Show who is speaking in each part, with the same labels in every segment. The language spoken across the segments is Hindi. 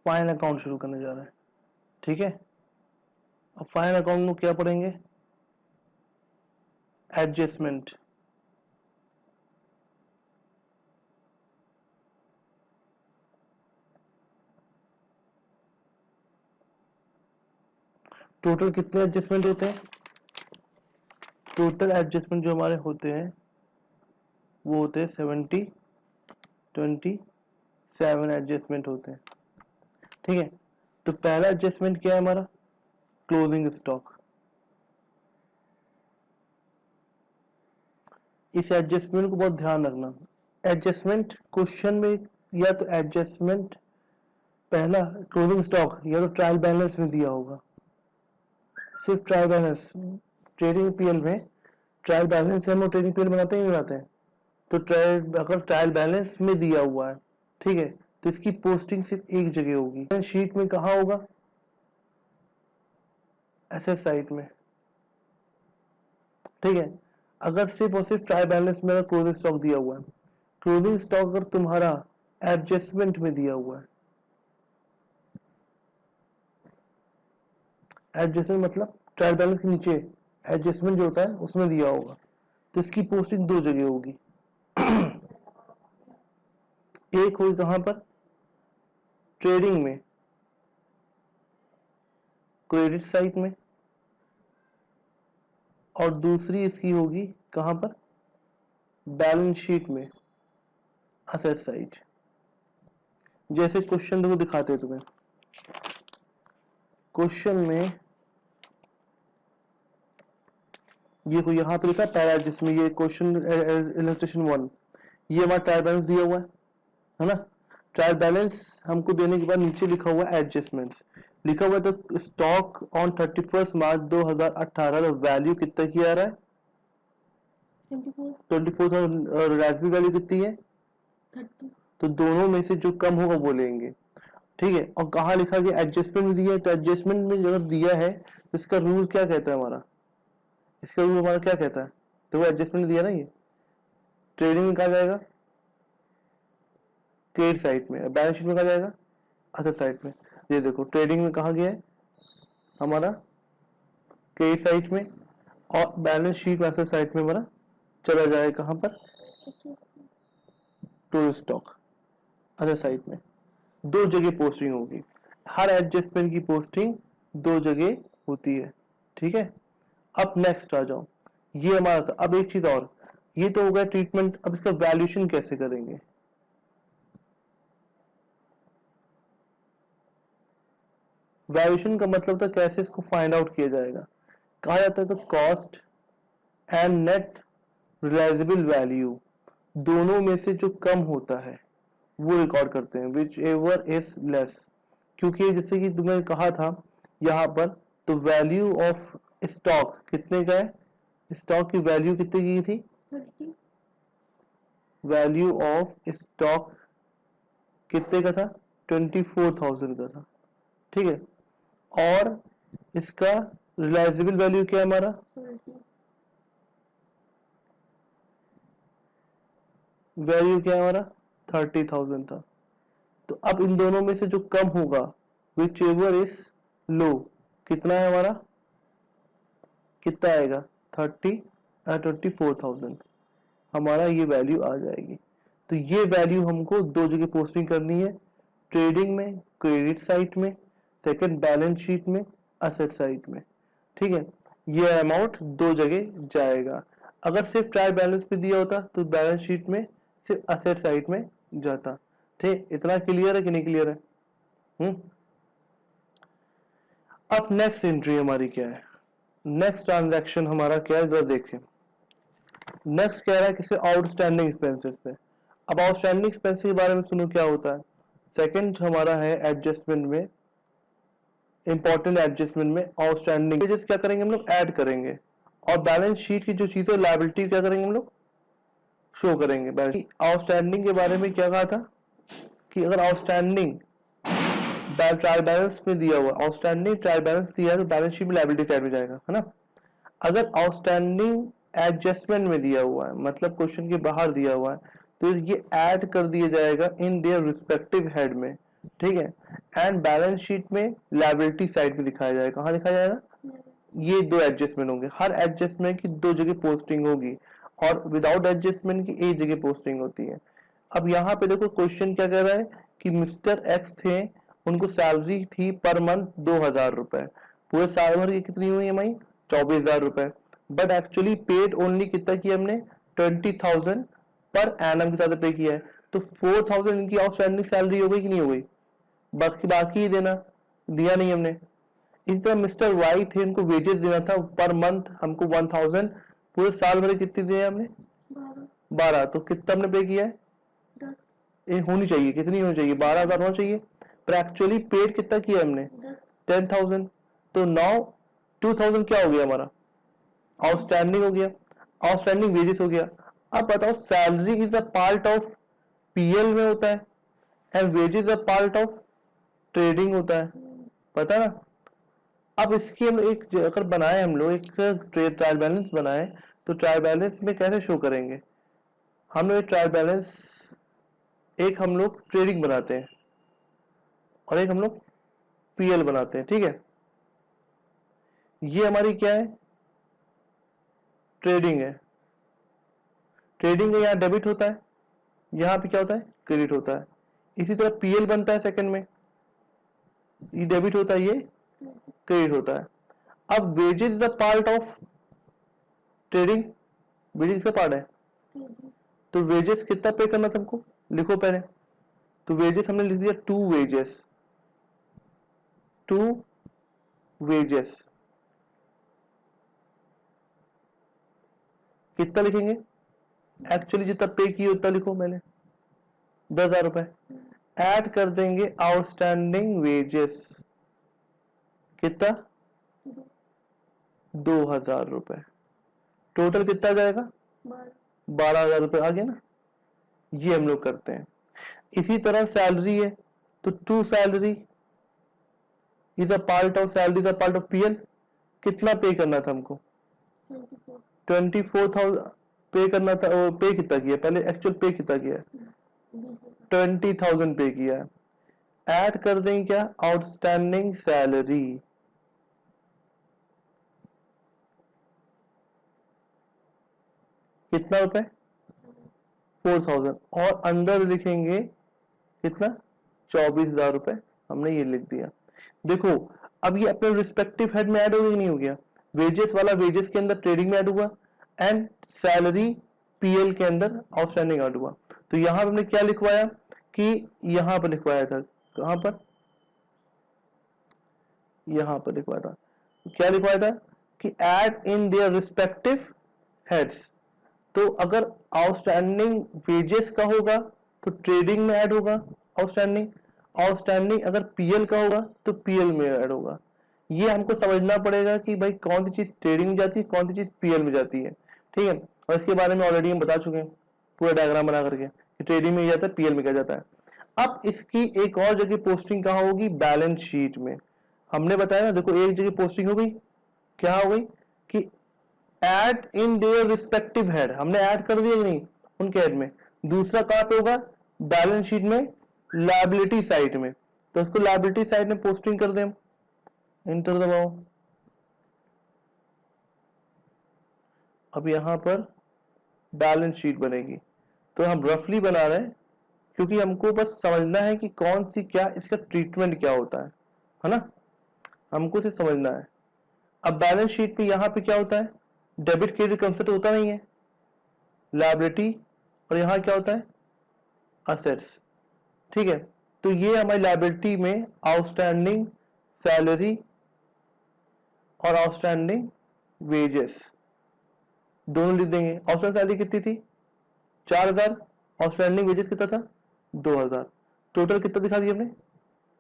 Speaker 1: फाइन अकाउंट शुरू करने जा रहे हैं, ठीक है। अब फाइन अकाउंट में क्या पढ़ेंगे, एडजस्टमेंट। टोटल कितने एडजस्टमेंट होते हैं, टोटल एडजस्टमेंट जो हमारे होते हैं वो होते हैं 27 एडजस्टमेंट होते हैं, ठीक है। तो पहला एडजस्टमेंट क्या है हमारा, क्लोजिंग स्टॉक। इस एडजस्टमेंट को बहुत ध्यान रखना, एडजस्टमेंट क्वेश्चन में या तो एडजस्टमेंट पहला क्लोजिंग स्टॉक या तो ट्रायल बैलेंस में दिया होगा, सिर्फ ट्रायल बैलेंस। ट्रेडिंग पीएल में ट्रायल बैलेंस हम लोग ट्रेडिंग पीएल बनाते ही नहीं बनाते हैं, तो अगर ट्रायल बैलेंस में दिया हुआ है, ठीक है, तो इसकी पोस्टिंग सिर्फ एक जगह होगी, शीट में कहाँ होगा, एसेट साइड में, ठीक है। अगर सिर्फ और सिर्फ ट्रायल बैलेंस में क्लोजिंग स्टॉक दिया हुआ है, क्लोजिंग स्टॉक अगर तुम्हारा एडजस्टमेंट में दिया हुआ है, एडजस्टमेंट मतलब ट्रायल बैलेंस के नीचे एडजस्टमेंट जो होता है उसमें दिया होगा, तो इसकी पोस्टिंग दो जगह होगी। एक होगी कहां पर, ट्रेडिंग में, क्रेडिट साइड में, और दूसरी इसकी होगी कहां पर, बैलेंस शीट में, असेट साइड। जैसे क्वेश्चन देखो दिखाते हैं तुम्हें, क्वेश्चन में ये को यहां पे लिखा पैरा, जिसमें ये क्वेश्चन इलस्ट्रेशन 1, ये हमारा ट्रायल बैलेंस दिया हुआ है ना। ट्रायल बैलेंस हमको देने के बाद नीचे लिखा हुआ है एडजस्टमेंट्स, लिखा हुआ है तो स्टॉक ऑन 31 मार्च 2018 वैल्यू कितना किया आ रहा है, 24,000, और राजवी वैल्यू कितनी है 30, तो दोनों में से जो कम होगा वो लेंगे, ठीक है। और कहाँ लिखा गया, एडजस्टमेंट में दिया है, तो एडजस्टमेंट में अगर दिया है तो इसका रूल क्या कहता है हमारा, इसका रूल हमारा क्या कहता है, तो वो एडजस्टमेंट दिया ना, ये ट्रेडिंग में कहा जाएगा क्रेडिट साइड में, बैलेंस शीट में कहा जाएगा असेट साइड में। ये देखो ट्रेडिंग में कहा गया है हमारा क्रेडिट साइड में, और बैलेंस शीट में असेट साइड में हमारा चला जाएगा कहां पर, टोटल स्टॉक असेट साइड में। दो जगह पोस्टिंग होगी, हर एडजस्टमेंट की पोस्टिंग दो जगह होती है, ठीक है। अब नेक्स्ट आ जाओ, ये हमारा था। अब एक चीज और, ये तो हो गया ट्रीटमेंट, अब इसका वैल्यूएशन कैसे करेंगे, वैल्यूएशन का मतलब था कैसे इसको फाइंड आउट किया जाएगा, कहा जाता है तो cost and net realisable value दोनों में से जो कम होता है वो रिकॉर्ड करते हैं, विच एवर इज लेस। क्योंकि जैसे कि तुम्हें कहा था यहाँ पर, तो वैल्यू ऑफ स्टॉक कितने का है, स्टॉक की वैल्यू कितने की थी, वैल्यू ऑफ स्टॉक कितने का था, 24,000 का था, ठीक है। और इसका रियलाइजेबल वैल्यू क्या है हमारा, वैल्यू क्या है हमारा 30,000 था। तो अब इन दोनों में से जो कम होगा, विच एवर इज लो, कितना है हमारा, कितना आएगा 24,000, हमारा ये वैल्यू आ जाएगी। तो ये वैल्यू हमको दो जगह पोस्टिंग करनी है, ट्रेडिंग में क्रेडिट साइड में, सेकंड बैलेंस शीट में असेट साइड में, ठीक है। ये अमाउंट दो जगह जाएगा। अगर सिर्फ ट्रायल बैलेंस पे दिया होता तो बैलेंस शीट में सिर्फ असेट साइड में जाता, ठीक। इतना क्लियर है कि नहीं क्लियर है, अब नेक्स्ट एंट्री हमारी क्या है, नेक्स्ट ट्रांजैक्शन हमारा क्या है, जरा देखें। नेक्स्ट कह रहा है किसी आउटस्टैंडिंग एक्सपेंसेस पे। अब आउटस्टैंडिंग एक्सपेंसेस के बारे में सुनो क्या होता है। सेकंड हमारा है एडजस्टमेंट में, इंपॉर्टेंट एडजस्टमेंट में आउटस्टैंडिंग क्या करेंगे हम लोग, ऐड करेंगे, और बैलेंस शीट की जो चीजें लायबिलिटी क्या करेंगे हम लोग, शो करेंगे। आउटस्टैंडिंग के बारे में क्या कहा था कि अगर आउटस्टैंडिंग ट्रायल बैलेंस में दिया हुआ, आउटस्टैंडिंग ट्रायल बैलेंस दिया है तो बैलेंस शीट में लायबिलिटी साइड में जाएगा, है ना। अगर आउटस्टैंडिंग एडजस्टमेंट में दिया हुआ है, मतलब क्वेश्चन के बाहर दिया हुआ है, तो ये ऐड कर दिया जाएगा इन देयर रिस्पेक्टिव हेड में, ठीक है। एंड बैलेंस शीट में लायबिलिटी साइड में दिखाया जाएगा। कहाँ दिखाया जाएगा? ये दो एडजस्टमेंट होंगे, हर एडजस्टमेंट की दो जगह पोस्टिंग होगी और विदाउट एडजस्टमेंट की एक जगह पोस्टिंग होती है। अब यहाँ पे देखो क्वेश्चन क्या कह रहा है कि मिस्टर एक्स थे, उनको सैलरी थी पर मंथ 2,000 रुपए, पूरे साल भर की कितनी हुई EMI? 24,000 रुपए। बट एक्चुअली पेड ओनली कितना किया हमने? 20,000 पर एनम के साथ पे किया है, तो 4,000 इनकी आउटस्टैंडिंग सैलरी हो गई कि नहीं हो गई? बाकी बाकी ही देना, दिया नहीं हमने। इसी तरह मिस्टर वाई थे, इनको वेजेस देना था पर मंथ हमको 1,000, पूरे साल भर कितनी दिए हमने? 12। तो कितना हमने पे किया है? ये होनी चाहिए, कितनी होनी चाहिए? 12,000 होना चाहिए, पर एक्चुअली पेड कितना किया हमने? 10,000। तो नाउ 2,000 क्या हो गया हमारा? आउटस्टैंडिंग हो गया, आउटस्टैंडिंग वेजेस हो गया। अब बताओ, salary is a part of PL में होता है and wages a part of trading होता है, पता ना? अब इसकी हम एक अगर बनाए, हम लोग एक ट्रायल बैलेंस बनाए, तो ट्रायल बैलेंस में कैसे शो करेंगे? हम लोग ट्रायल बैलेंस, एक हम लोग ट्रेडिंग बनाते हैं और एक हम लोग पीएल बनाते हैं, ठीक है। ये हमारी क्या है? ट्रेडिंग है। ट्रेडिंग है, यहाँ डेबिट होता है, यहाँ पे क्या होता है? क्रेडिट होता है। इसी तरह पीएल बनता है सेकंड में, ये डेबिट होता है, ये क्रेडिट होता है। अब wages is the part of trading, wages का पार्ट है, तो वेजेस कितना पे करना था हमको? लिखो पहले। तो वेजेस हमने लिख दिया 2 वेजेस, 2 वेजेस। कितना लिखेंगे? एक्चुअली जितना पे किए उतना लिखो पहले, 10,000 रुपए। ऐड कर देंगे आउटस्टैंडिंग वेजेस, कितना? 2,000 रुपए। टोटल कितना आ जाएगा? 12,000 रुपए आ गया ना। ये हम लोग करते हैं। इसी तरह सैलरी है, तो to salary is a part of, salary is a part of PL. कितना पे करना था हमको? 24,000 पे करना था। पे कितना किया पहले? एक्चुअल पे कितना किया? 20,000 पे किया है। ऐड कर देंगे क्या? आउटस्टैंडिंग सैलरी, कितना रुपए? 4,000। और अंदर लिखेंगे कितना? 24,000 रुपए। हमने ये लिख दिया। देखो, अब ये अपने रिस्पेक्टिव हेड में ऐड हो गया कि नहीं हो गया? वेजेस वाला वेजेस के अंदर ट्रेडिंग में ऐड हुआ एंड सैलरी पीएल के अंदर आउटस्टैंडिंग ऐड हुआ। तो यहां पर हमने क्या लिखवाया कि यहां पर लिखवाया था, कहां पर? यहां पर लिखवाया था। क्या लिखवाया था कि add in their respective heads. तो अगर आउटस्टैंडिंग वेजेस का होगा तो ट्रेडिंग में ऐड होगा आउटस्टैंडिंग, आउटस्टैंडिंग अगर पीएल का होगा तो पीएल में ऐड होगा। ये हमको समझना पड़ेगा कि भाई कौन सी चीज ट्रेडिंग में जाती है, कौन सी चीज पीएल में जाती है, ठीक है। और इसके बारे में ऑलरेडी हम बता चुके हैं पूरा डायग्राम बना करके कि ट्रेडिंग में जाता है, पीएल में क्या जाता है। अब इसकी एक और जगह पोस्टिंग कहाँ होगी? बैलेंस शीट में। हमने बताया ना, देखो एक जगह पोस्टिंग हो गई, क्या हो गई कि add in their respective head, हमने ऐड कर दिया कि नहीं उनके हेड में। दूसरा कहां पे होगा? बैलेंस शीट में, लायबिलिटी साइड में। तो उसको लायबिलिटी साइड में पोस्टिंग कर दें, इंटर दबाओ। अब यहां पर बैलेंस शीट बनेगी। तो हम रफली बना रहे हैं क्योंकि हमको बस समझना है कि कौन सी, क्या इसका ट्रीटमेंट क्या होता है ना, हमको इसे समझना है। अब बैलेंस शीट में यहां पे क्या होता है? डेबिट क्रेडिट कंसेप्ट होता नहीं है, लायबिलिटी, और यहां क्या होता है? असेट्स, ठीक है। तो ये हमारी लायबिलिटी में आउटस्टैंडिंग सैलरी और आउटस्टैंडिंग वेजेस दोनों लिख देंगे। आउटस्टैंडिंग सैलरी कितनी थी? 4,000। आउटस्टैंडिंग वेजेस कितना था? 2,000। टोटल कितना दिखा दिया हमने?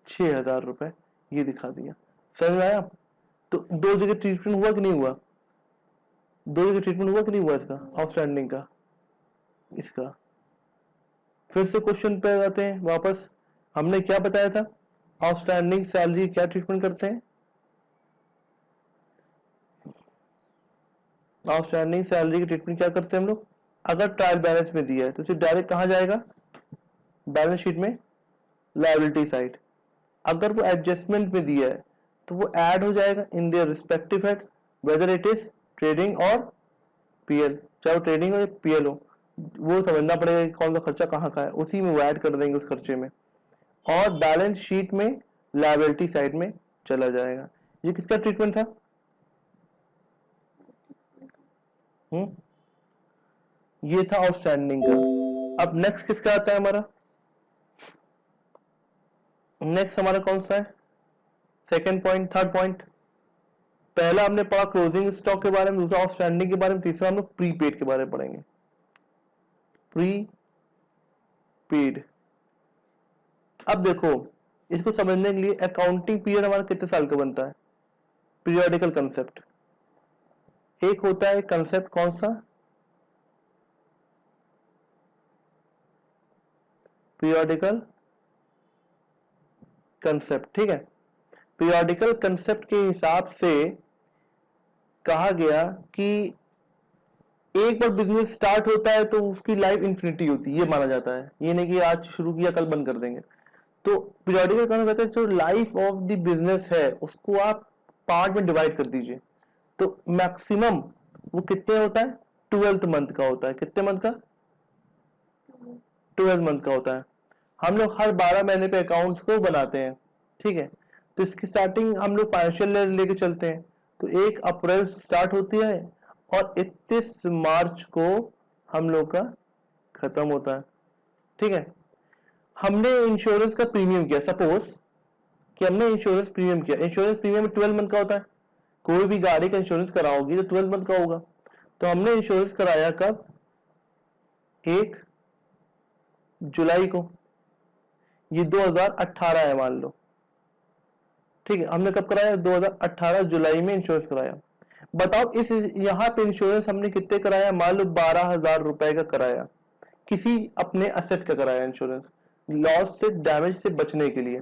Speaker 1: 6,000 रुपए, ये दिखा दिया। समझ में आया? तो दो जगह ट्रीटमेंट हुआ कि नहीं हुआ? दो जगह ट्रीटमेंट हुआ कि नहीं हुआ इसका, आउटस्टैंडिंग का, इसका। फिर से क्वेश्चन पे आते हैं वापस। हमने क्या बताया था? आउटस्टैंडिंग सैलरी क्या ट्रीटमेंट करते हैं? आउटस्टैंडिंग सैलरी की ट्रीटमेंट क्या करते हैं हम लोग? अगर ट्रायल बैलेंस में दिया है तो सिर्फ डायरेक्ट कहाँ जाएगा? बैलेंस शीट में लायबिलिटी साइड। अगर वो एडजस्टमेंट में दिया है तो वो ऐड हो जाएगा in their respective head, whether it is trading और पीएल, चाहे वो ट्रेडिंग हो या पीएल हो, वो समझना पड़ेगा कि कौन सा खर्चा कहाँ का है, उसी में वो ऐड कर देंगे उस खर्चे में, और बैलेंस शीट में लायबिलिटी साइड में चला जाएगा। ये किसका ट्रीटमेंट था? ये था आउटस्टैंडिंग का। अब नेक्स्ट किसका आता है हमारा? नेक्स्ट हमारा कौन सा है? Second point, third point. पहला हमने पढ़ा क्लोजिंग स्टॉक के बारे में, दूसरा आउटस्टैंडिंग के बारे में, तीसरा हम लोग प्रीपेड के बारे में पढ़ेंगे। प्रीपेड। अब देखो इसको समझने के लिए अकाउंटिंग पीरियड हमारा कितने साल का बनता है? Periodical concept. एक होता है कंसेप्ट कौन सा? पीरियोडिकल कंसेप्ट, ठीक है। पीरियोडिकल कंसेप्ट के हिसाब से कहा गया कि एक बार बिजनेस स्टार्ट होता है तो उसकी लाइफ इन्फिनिटी होती है, ये माना जाता है। ये नहीं कि आज शुरू किया कल बंद कर देंगे। तो पीरियोडिकल कंसेप्ट कहते हैं जो लाइफ ऑफ द बिजनेस है उसको आप पार्ट में डिवाइड कर दीजिए, तो मैक्सिमम वो कितने होता है? 12th मंथ का होता है। कितने मंथ का? 12th मंथ का होता है। हम लोग हर 12 महीने पे अकाउंट्स को बनाते हैं, ठीक है। तो इसकी स्टार्टिंग हम लोग फाइनेंशियल ईयर लेके चलते हैं, तो 1 अप्रैल स्टार्ट होती है और 31 मार्च को हम लोग का खत्म होता है, ठीक है। हमने इंश्योरेंस का प्रीमियम किया, सपोज कि हमने इंश्योरेंस प्रीमियम किया। इंश्योरेंस प्रीमियम 12 मंथ का होता है। कोई भी गाड़ी का इंश्योरेंस कराओगी तो 12 मंथ का होगा। तो हमने इंश्योरेंस कराया कब? 1 जुलाई को। ये 2018 है मान लो, ठीक है। हमने कब कराया? 2018 जुलाई में इंश्योरेंस कराया। बताओ इस यहाँ पे इंश्योरेंस हमने कितने कराया? मान लो 12,000 रुपए का कराया, किसी अपने असेट का कराया इंश्योरेंस, लॉस से, डैमेज से बचने के लिए।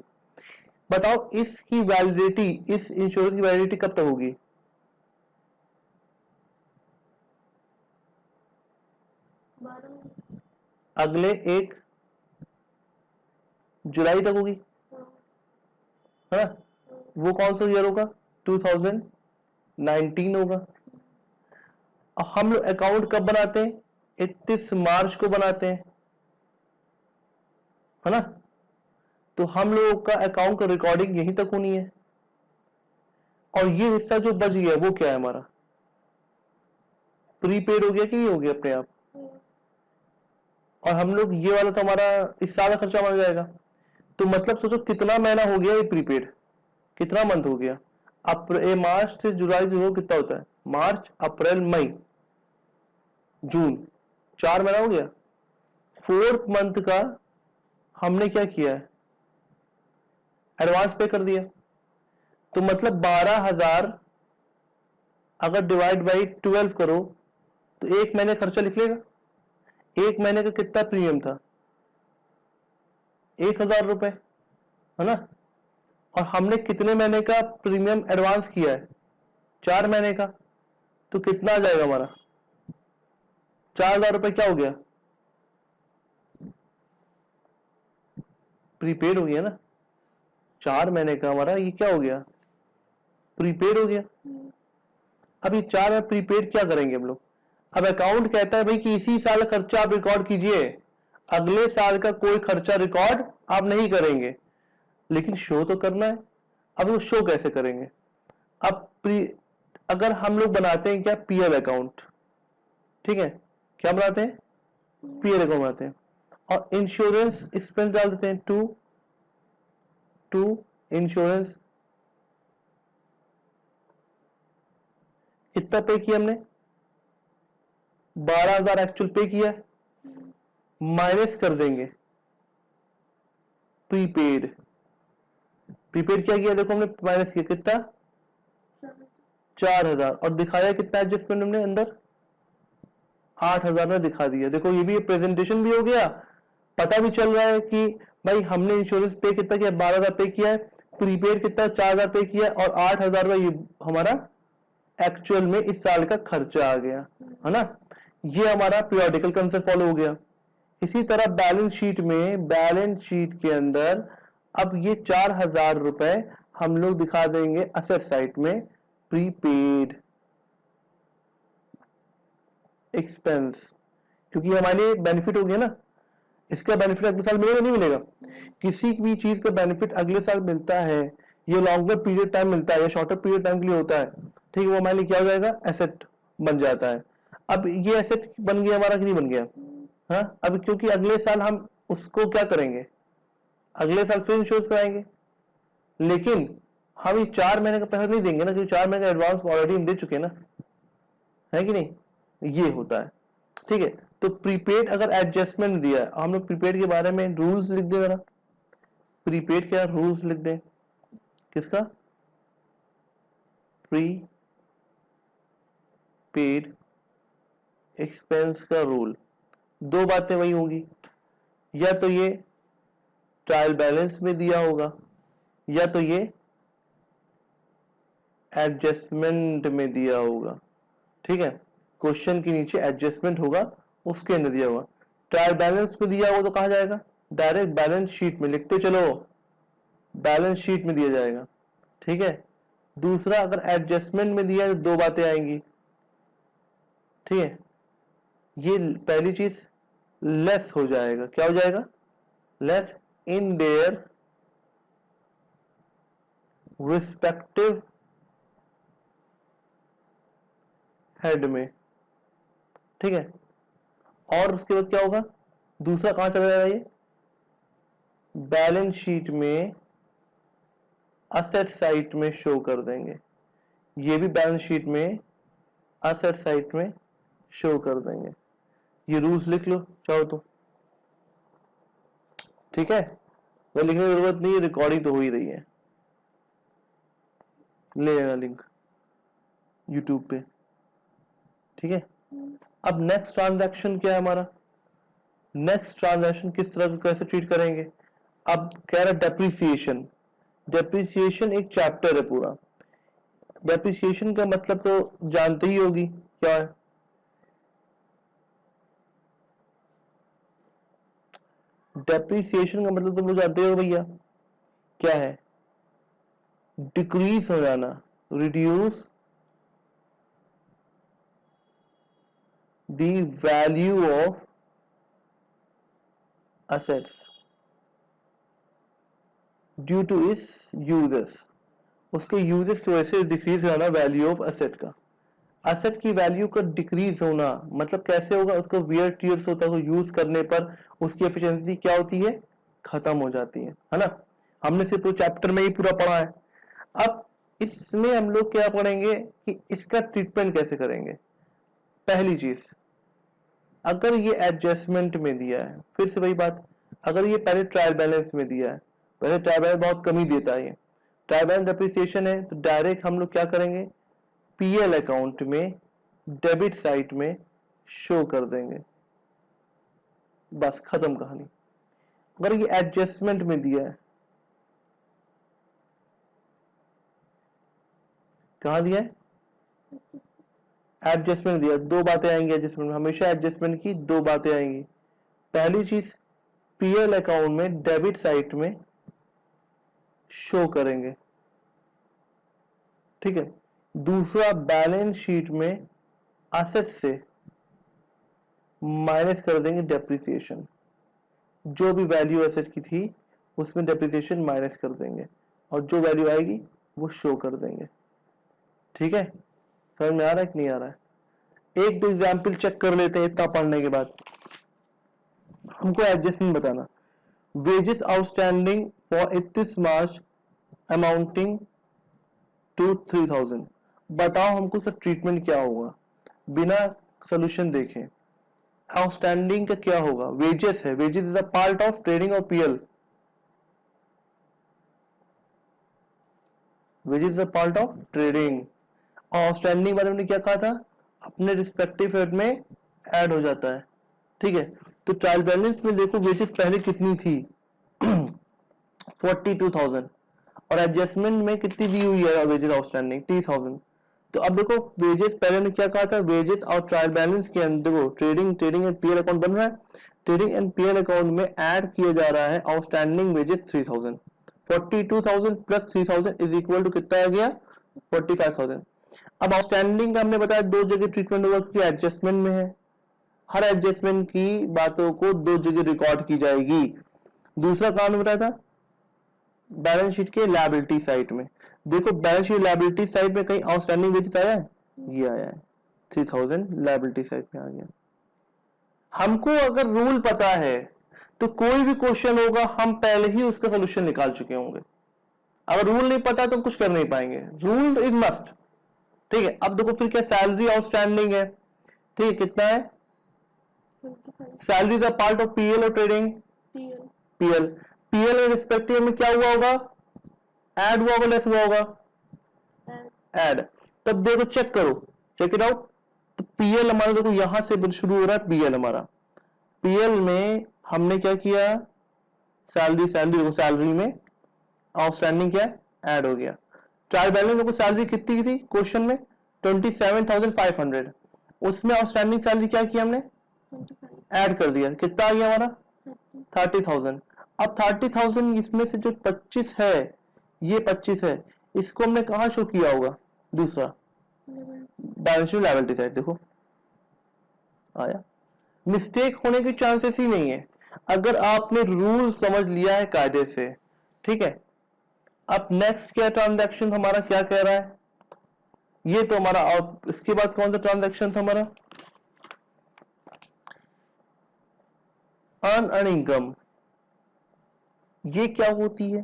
Speaker 1: बताओ इसकी वैलिडिटी, इस इंश्योरेंस की वैलिडिटी कब तक होगी? अगले 1 जुलाई तक होगी, है ना। वो कौन सा ईयर होगा? 2019 होगा। हम लोग अकाउंट कब बनाते हैं? 31 मार्च को बनाते हैं, है ना। तो हम लोगों का अकाउंट का रिकॉर्डिंग यहीं तक होनी है। और ये हिस्सा जो बच गया वो क्या है हमारा? प्रीपेड हो गया कि नहीं हो गया अपने आप? और हम लोग ये वाला तो हमारा इस साल का खर्चा माना जाएगा। तो मतलब सोचो कितना महीना हो गया ये प्रीपेड, कितना मंथ हो गया? अप्रैल, मार्च से जुलाई जो कितना होता है? मार्च, अप्रैल, मई, जून, 4 महीना हो गया। 4th मंथ का हमने क्या किया है? एडवांस पे कर दिया। तो मतलब 12,000 अगर डिवाइड बाई 12 करो तो 1 महीने खर्चा लिख लेगा। 1 महीने का कितना प्रीमियम था? 1,000 रुपए, है ना। और हमने कितने महीने का प्रीमियम एडवांस किया है? 4 महीने का। तो कितना आ जाएगा हमारा? 4,000 रुपए क्या हो गया? प्रीपेड हो गया ना। 4 महीने का हमारा ये क्या हो गया? प्रीपेड हो गया। अब ये 4 में प्रीपेड क्या करेंगे हम लोग? अब अकाउंट कहता है भाई कि इसी साल खर्चा आप रिकॉर्ड कीजिए, अगले साल का कोई खर्चा रिकॉर्ड आप नहीं करेंगे, लेकिन शो तो करना है। अब वो शो कैसे करेंगे? अब अगर हम लोग बनाते हैं क्या? पीएल अकाउंट, ठीक है। क्या बनाते हैं? पीएल अकाउंट बनाते हैं और इंश्योरेंस एक्सपेंस डाल देते हैं टू इंश्योरेंस। कितना पे किया हमने? 12,000 एक्चुअल पे किया, माइनस कर देंगे प्रीपेड। प्रीपेड क्या किया? देखो हमने माइनस किया कितना? 4,000। और दिखाया कितना एडजस्टमेंट हमने अंदर? 8,000 में दिखा दिया। देखो ये भी प्रेजेंटेशन भी हो गया, पता भी चल रहा है कि भाई हमने इंश्योरेंस पे कितना किया? 12,000 पे किया है। प्रीपेड कितना? 4,000 पे किया है और 8,000 में ये हमारा एक्चुअल में इस साल का खर्चा आ गया, है ना। ये हमारा पीरियोडिकल कंसेप्ट फॉलो हो गया। इसी तरह बैलेंस शीट में, बैलेंस शीट के अंदर अब ये 4,000 रुपए हम लोग दिखा देंगे असेट साइड में प्रीपेड एक्सपेंस, क्योंकि हमारे लिए बेनिफिट हो गया ना। इसका बेनिफिट अगले साल मिलेगा नहीं मिलेगा? किसी भी चीज का बेनिफिट अगले साल मिलता है, ये लॉन्गर पीरियड टाइम मिलता है या शॉर्टर पीरियड टाइम के लिए होता है, ठीक है, वो हमारे लिए क्या हो जाएगा, एसेट बन जाता है। अब ये एसेट बन गया हमारा कि नहीं बन गया? हाँ, अब क्योंकि अगले साल हम उसको क्या करेंगे, अगले साल फिर इंश्योरेंस कराएंगे, लेकिन हम ये 4 महीने का पैसा नहीं देंगे ना, क्योंकि 4 महीने का एडवांस ऑलरेडी हम दे चुके हैं ना, है कि नहीं? ये होता है, ठीक है। तो प्रीपेड अगर एडजस्टमेंट दिया है, हम लोग प्रीपेड के बारे में रूल्स लिख दें जरा, प्रीपेड क्या रूल्स लिख दें, किसका, प्रीपेड एक्सपेंस का रूल। दो बातें वही होंगी, या तो ये ट्रायल बैलेंस में दिया होगा या तो ये एडजस्टमेंट में दिया होगा, ठीक है। क्वेश्चन के नीचे एडजस्टमेंट होगा, उसके अंदर दिया होगा। ट्रायल बैलेंस में दिया होगा तो कहा जाएगा, डायरेक्ट बैलेंस शीट में लिखते चलो, बैलेंस शीट में दिया जाएगा, ठीक है। दूसरा, अगर एडजस्टमेंट में दिया तो दो बातें आएंगी, ठीक है। ये पहली चीज लेस हो जाएगा, क्या हो जाएगा, less in their respective head में, ठीक है। और उसके बाद क्या होगा, दूसरा कहां चला जाएगा, ये बैलेंस शीट में असेट साइड में शो कर देंगे, ये भी बैलेंस शीट में असेट साइड में शो कर देंगे। ये रूल्स लिख लो चाहो तो, ठीक है। वह लिखने की जरूरत नहीं है, रिकॉर्डिंग तो हो ही रही है, ले लेना लिंक यूट्यूब पे, ठीक है। अब नेक्स्ट ट्रांजैक्शन क्या है हमारा, नेक्स्ट ट्रांजैक्शन किस तरह का कैसे ट्रीट करेंगे। अब कह रहा डेप्रिसिएशन, डेप्रिसिएशन एक चैप्टर है पूरा। डेप्रिसिएशन का मतलब तो जानते ही होगी क्या है, डेप्रिसिएशन का मतलब तुम लोग जानते हो भैया क्या है, डिक्रीज हो जाना, reduce the value of assets due to इस यूजेस, उसके यूजेस की वजह से डिक्रीज होना वैल्यू ऑफ एसेट का। एसेट की वैल्यू का डिक्रीज होना मतलब कैसे होगा, उसको वियर टीयर्स होता है, यूज करने पर उसकी एफिशिएंसी क्या होती है, खत्म हो जाती है ना। हमने सिर्फ चैप्टर में ही पूरा पढ़ा है। अब इसमें हम लोग क्या पढ़ेंगे कि इसका ट्रीटमेंट कैसे करेंगे। पहली चीज, अगर ये एडजस्टमेंट में दिया है, फिर से वही बात, अगर ये पहले ट्रायल बैलेंस में दिया है, पहले ट्रायल बैलेंस बहुत कम ही देता है, ये ट्रायल बैलेंस डेप्रिसिएशन है, तो डायरेक्ट हम लोग क्या करेंगे, पीएल अकाउंट में डेबिट साइड में शो कर देंगे, बस खत्म कहानी। अगर ये एडजस्टमेंट में दिया है, कहां दिया है, एडजस्टमेंट दिया, दो बातें आएंगी एडजस्टमेंट में, हमेशा एडजस्टमेंट की दो बातें आएंगी। पहली चीज, पीएल अकाउंट में डेबिट साइड में शो करेंगे, ठीक है। दूसरा, बैलेंस शीट में एसेट से माइनस कर देंगे डेप्रिसिएशन, जो भी वैल्यू एसेट की थी उसमें डेप्रिसिएशन माइनस कर देंगे और जो वैल्यू आएगी वो शो कर देंगे, ठीक है। समझ में आ रहा है कि नहीं आ रहा है? एक दो एग्जाम्पल चेक कर लेते हैं इतना पढ़ने के बाद। हमको एडजस्टमेंट बताना, wages outstanding for 31 March amounting to 3000, बताओ हमको इसका ट्रीटमेंट क्या होगा, बिना सोल्यूशन देखे। आउटस्टैंडिंग का क्या होगा, वेजेस है, wages is a part of trading और PL, wages is a part of trading. Outstanding बारे में क्या कहा था, अपने रिस्पेक्टिव हेड में ऐड हो जाता है, ठीक है। तो ट्रायल बैलेंस में देखो वेजेस पहले कितनी थी 42,000 और एडजस्टमेंट में कितनी दी हुई है वेजेस आउटस्टैंडिंग 30,000। तो अब देखो वेजेस पहले ने क्या कहा था, वेजेस और ट्रायल बैलेंस के अंदर देखो ट्रेडिंग एंड पीएल अकाउंट बन रहा है, ट्रेडिंग एंड पीएल अकाउंट में ऐड किया जा रहा है outstanding wages 3000। 42,000 plus 3,000 is equal to कितना आ गया 45,000। अब आउटस्टैंडिंग का हमने बताया दो जगह ट्रीटमेंट होगा क्योंकि एडजस्टमेंट में है, हर एडजस्टमेंट की बातों को दो जगह रिकॉर्ड की जाएगी। दूसरा काम बताया था बैलेंस शीट के लायबिलिटी साइड में, देखो बैलेंस शीट लायबिलिटी साइड में कहीं आउटस्टैंडिंग वेजेस आया है, ये आया है 3,000 लायबिलिटी साइड में आ गया। हमको अगर रूल पता है तो कोई भी क्वेश्चन होगा हम पहले ही उसका सोल्यूशन निकाल चुके होंगे। अगर रूल नहीं पता तो कुछ कर नहीं पाएंगे, रूल इज मस्ट। ठीक है, अब देखो फिर क्या सैलरी आउटस्टैंडिंग है, ठीक है कितना है, salary is a part of PL और ट्रेडिंग पीएल, पीएल में रिस्पेक्टिव में क्या हुआ होगा, ऐड हुआ होगा लेस हुआ होगा ऐड। तब देखो चेक करो, चेक इट आउट। तो पीएल हमारा देखो यहां से शुरू हो रहा है, पीएल हमारा, पीएल में हमने क्या किया, सैलरी सैलरी देखो सैलरी में आउटस्टैंडिंग क्या है ऐड हो गया। ट्रायल बैलेंस देखो सैलरी कितनी की थी क्वेश्चन में 27,500, उसमें आउटस्टैंडिंग सैलरी क्या किया हमने ऐड कर दिया, कितना आ गया हमारा 30,000। अब 30,000 इसमें से जो 25 है, ये 25 है, इसको हमने कहा शो किया होगा, दूसरा बैलेंस शीट लायबिलिटी साइड, देखो आया। मिस्टेक होने की चांसेस ही नहीं है अगर आपने रूल समझ लिया है कायदे से। ठीक है, अब नेक्स्ट क्या ट्रांजैक्शन हमारा क्या कह रहा है, ये तो हमारा, और इसके बाद कौन सा ट्रांजैक्शन था हमारा, अर्न इनकम, ये क्या होती है,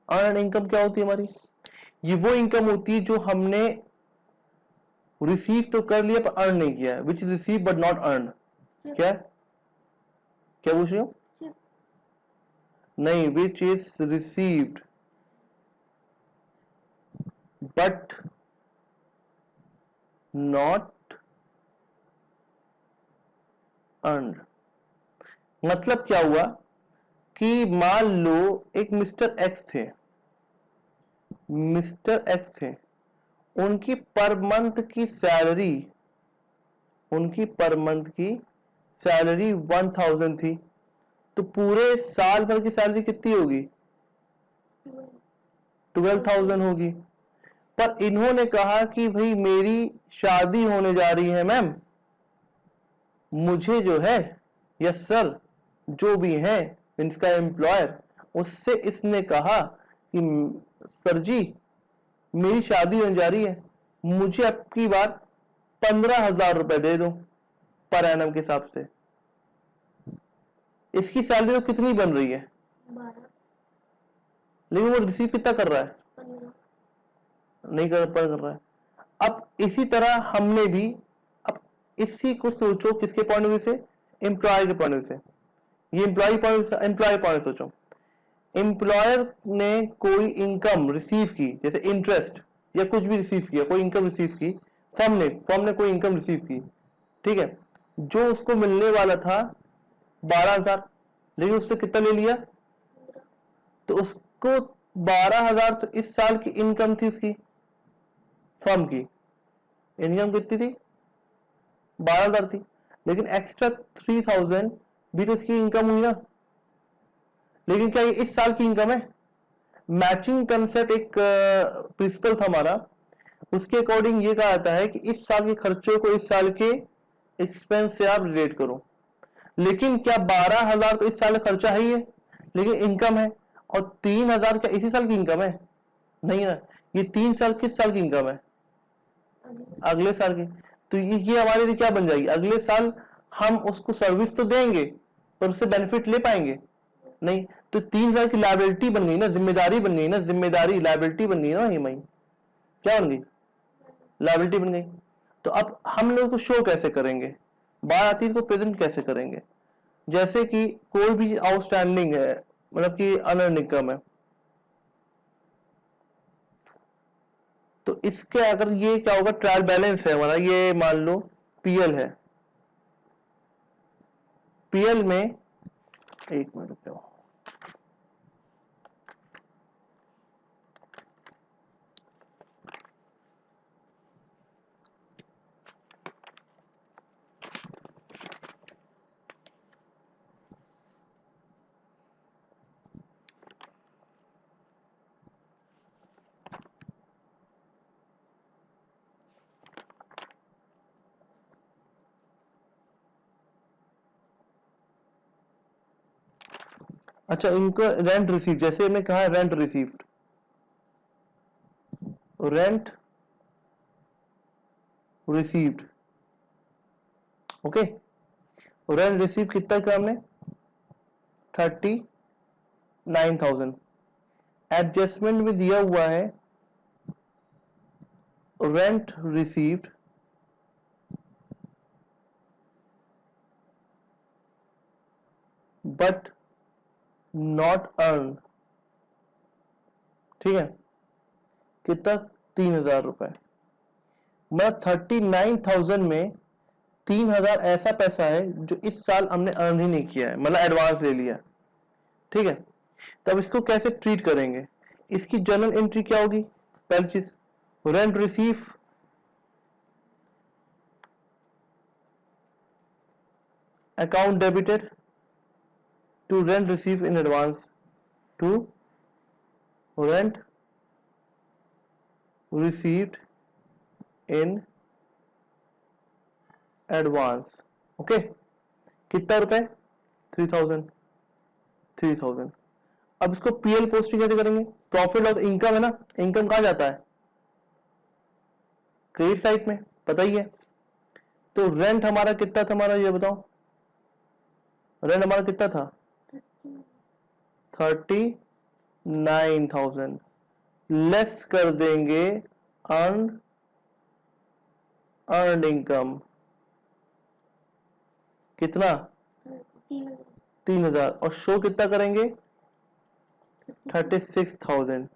Speaker 1: अर्न इनकम क्या होती है हमारी, ये वो इनकम होती है जो हमने रिसीव तो कर लिया पर अर्न नहीं किया है, which is receive but not earn. क्या क्या पूछ रहे हो, नहीं, which is received but not earn. मतलब क्या हुआ कि मान लो एक मिस्टर एक्स थे, मिस्टर एक्स थे, उनकी पर मंथ की सैलरी, उनकी पर मंथ की सैलरी 1,000 थी, तो पूरे साल भर की सैलरी कितनी होगी 12,000 होगी। पर इन्होंने कहा कि भाई मेरी शादी होने जा रही है मैम, मुझे जो है यस सर जो भी है इसका एम्प्लॉयर, उससे इसने कहा कि सर जी मेरी शादी होने जा रही है, मुझे अब की बार 15,000 रुपए दे दो पर एनम के हिसाब से। इसकी सैलरी तो कितनी बन रही है 12, लेकिन वो रिसीव कितना कर रहा है 15, नहीं कर रहा है। अब इसी तरह हमने भी, अब इसी को सोचो किसके पॉइंट ऑफ व्यू से, एम्प्लॉय के पॉइंट ऑफ व्यू से, ये एम्प्लॉय पॉइंट सोचो, एम्प्लॉयर ने कोई इनकम रिसीव की जैसे इंटरेस्ट या कुछ भी रिसीव किया, कोई इनकम रिसीव की, फर्म ने कोई इनकम रिसीव की, ठीक है, जो उसको मिलने वाला था 12,000, लेकिन उसने कितना ले लिया, तो उसको 12,000 तो इस साल की इनकम थी, उसकी फर्म की इनकम कितनी थी 12,000 थी, लेकिन एक्स्ट्रा 3,000 भी तो इसकी इनकम हुई ना, लेकिन क्या ये इस साल की इनकम है। मैचिंग कंसेप्ट एक प्रिंसिपल था हमारा, उसके अकॉर्डिंग ये कहा जाता है कि इस साल के खर्चों को इस साल के एक्सपेंस से आप रिलेट करो, लेकिन क्या 12,000 तो इस साल का खर्चा है ही है, लेकिन इनकम है, और 3,000 क्या इसी साल की इनकम है, नहीं ना, ये 3 साल किस साल की इनकम है अगले साल की। तो ये हमारे लिए क्या बन जाएगी, अगले साल हम उसको सर्विस तो देंगे पर उससे बेनिफिट ले पाएंगे नहीं, तो 3,000 की लायबिलिटी बन गई ना, जिम्मेदारी बन गई ना, जिम्मेदारी लायबिलिटी बन गई ना, ये मई क्या बन गई, लायबिलिटी बन गई। तो अब हम लोग को शो कैसे करेंगे, बात आती है इसको प्रेजेंट कैसे करेंगे, जैसे कि कोई भी आउटस्टैंडिंग है, मतलब कि अनअर्न इनकम है, तो इसके अगर ये क्या होगा, ट्रायल बैलेंस है हमारा, ये मान लो पीएल है, पीएल में एक मिनट रुक जाओ, अच्छा, इनको रेंट रिसीव, जैसे हमने कहा rent received, rent received, okay. Rent receive कितना का हमने 39,000। एडजस्टमेंट में दिया हुआ है rent received but not earn, ठीक है, कितना 3,000 रुपए। मतलब 39,000 में 3,000 ऐसा पैसा है जो इस साल हमने अर्न ही नहीं किया है, मतलब एडवांस ले लिया, ठीक है। तब इसको कैसे ट्रीट करेंगे, इसकी जर्नल एंट्री क्या होगी, पहली चीज rent receive account debited to rent receive in advance to rent received in advance, okay. कितना रुपए 3,000। अब इसको पीएल पोस्टिंग कैसे करेंगे, प्रॉफिट लॉस इनकम है ना, इनकम कहां जाता है क्रेडिट साइड में, पता ही है। तो रेंट हमारा कितना था, हमारा ये बताओ, रेंट हमारा कितना था 39,000, लेस कर देंगे अर्न इनकम, कितना 3,000, और शो कितना करेंगे 36,000।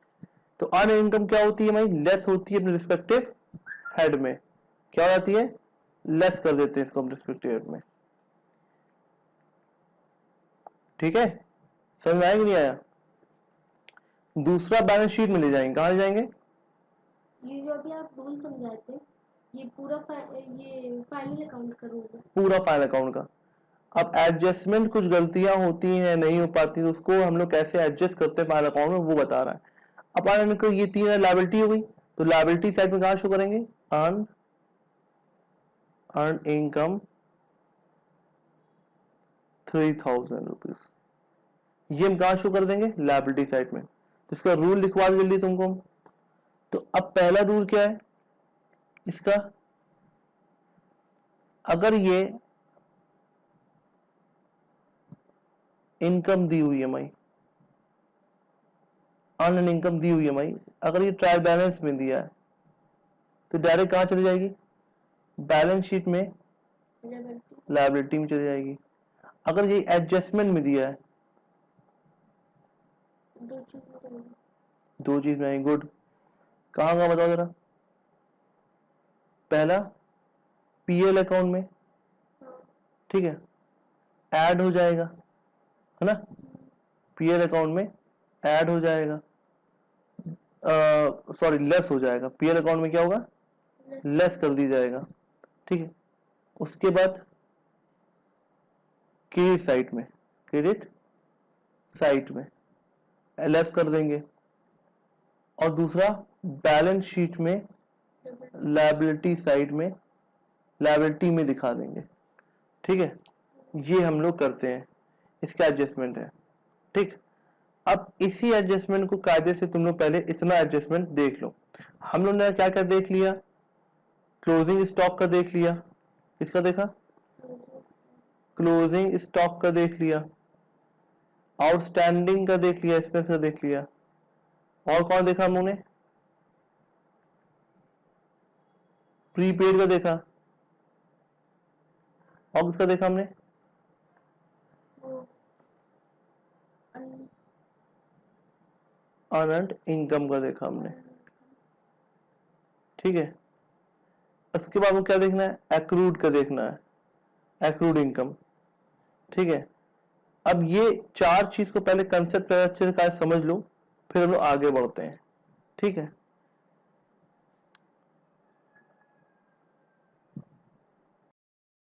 Speaker 1: तो अर्न इनकम क्या होती है भाई, लेस होती है अपने रिस्पेक्टिव हेड में, क्या हो जाती है, लेस कर देते हैं इसको हम रिस्पेक्टिव हेड में, ठीक है। समझ में आया कि नहीं आया। दूसरा बैलेंस शीट में ले जाएंगे, कहां ले जाएंगे,
Speaker 2: ये जो अभी आप रूल समझाए थे, ये पूरा ये फाइनल अकाउंट का रूल है,
Speaker 1: पूरा फाइनल अकाउंट का। अब एडजस्टमेंट कुछ गलतियां होती हैं, नहीं हो पाती, तो उसको हम लोग कैसे एडजस्ट करते हैं फाइनल अकाउंट में, वो बता रहा है। अब इनको ये 3 लायबिलिटी हो गई, तो लायबिलिटी साइड में कहां शो करेंगे, अर्न इनकम 3,000 रुपीज, ये हम कहां शो कर देंगे, लायबिलिटी साइड में। तो इसका रूल लिखवा दे जल्दी तुमको। तो अब पहला रूल क्या है इसका, अगर ये इनकम दी हुई है माई, अर्न इनकम दी हुई है माई, अगर ये ट्रायल बैलेंस में दिया है तो डायरेक्ट कहां चली जाएगी, बैलेंस शीट में लायबिलिटी में चली जाएगी। अगर ये एडजस्टमेंट में दिया है, दो चीज में आएगी, गुड। कहां का बताओ जरा, पहला पीएल अकाउंट में, ठीक है, ऐड हो जाएगा, है ना, पीएल अकाउंट में ऐड हो जाएगा, सॉरी लेस हो जाएगा, पीएल अकाउंट में क्या होगा, लेस कर दी जाएगा, ठीक है। उसके बाद क्रेडिट साइट में, क्रेडिट साइट में लेस कर देंगे, और दूसरा बैलेंस शीट में लायबिलिटी साइड में, लायबिलिटी में दिखा देंगे, ठीक है। ये हम लोग करते हैं, इसका एडजस्टमेंट है, ठीक। अब इसी एडजस्टमेंट को कायदे से तुम लोग पहले इतना एडजस्टमेंट देख लो। हम लोग ने क्या क्या देख लिया, क्लोजिंग स्टॉक का देख लिया, किसका देखा, क्लोजिंग स्टॉक का देख लिया, आउटस्टैंडिंग का देख लिया, एक्सपेंस का देख लिया, और कौन देखा हम लोग ने, प्रीपेड का देखा, और किसका देखा हमने, अर्नड इनकम का देखा हमने, ठीक है। उसके बाद वो क्या देखना है, एक्रूड का देखना है, एक्रूड इनकम, ठीक है। अब ये चार चीज को पहले कंसेप्ट अच्छे से समझ लो, फिर हम लोग आगे बढ़ते हैं, ठीक है।